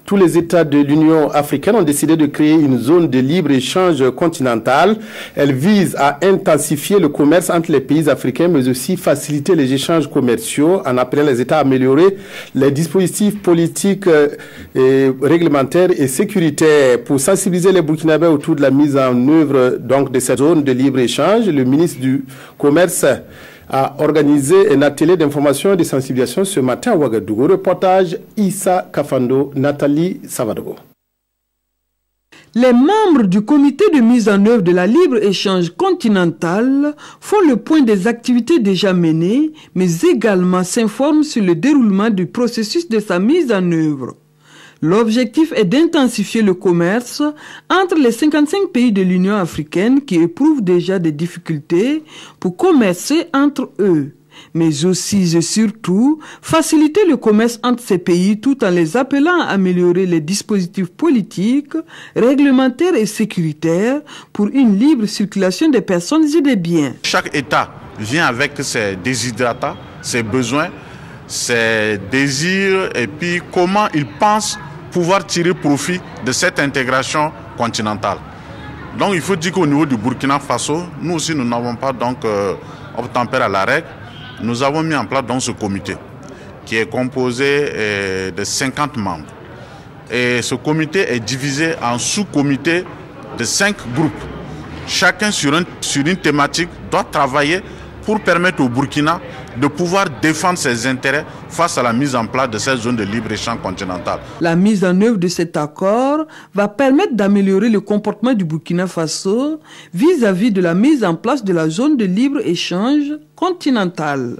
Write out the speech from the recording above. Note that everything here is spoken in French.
Tous les États de l'Union africaine ont décidé de créer une zone de libre-échange continentale. Elle vise à intensifier le commerce entre les pays africains, mais aussi faciliter les échanges commerciaux en appelant les États à améliorer les dispositifs politiques, et réglementaires et sécuritaires. Pour sensibiliser les Burkinabés autour de la mise en œuvre donc, de cette zone de libre-échange, le ministre du Commerce a organisé un atelier d'information et de sensibilisation ce matin à Ouagadougou. Reportage Issa Kafando, Nathalie Savadogo. Les membres du comité de mise en œuvre de la libre-échange continentale font le point des activités déjà menées, mais également s'informent sur le déroulement du processus de sa mise en œuvre. L'objectif est d'intensifier le commerce entre les 55 pays de l'Union africaine qui éprouvent déjà des difficultés pour commercer entre eux, mais aussi et surtout faciliter le commerce entre ces pays tout en les appelant à améliorer les dispositifs politiques, réglementaires et sécuritaires pour une libre circulation des personnes et des biens. Chaque État vient avec ses désiderata, ses besoins, ses désirs et puis comment il pense pouvoir tirer profit de cette intégration continentale. Donc il faut dire qu'au niveau du Burkina Faso, nous aussi nous n'avons pas donc obtempéré à la règle. Nous avons mis en place donc ce comité qui est composé de 50 membres. Et ce comité est divisé en sous-comités de 5 groupes. Chacun sur une thématique doit travailler pour permettre au Burkina de pouvoir défendre ses intérêts face à la mise en place de cette zone de libre-échange continentale. La mise en œuvre de cet accord va permettre d'améliorer le comportement du Burkina Faso vis-à-vis de la mise en place de la zone de libre-échange continentale.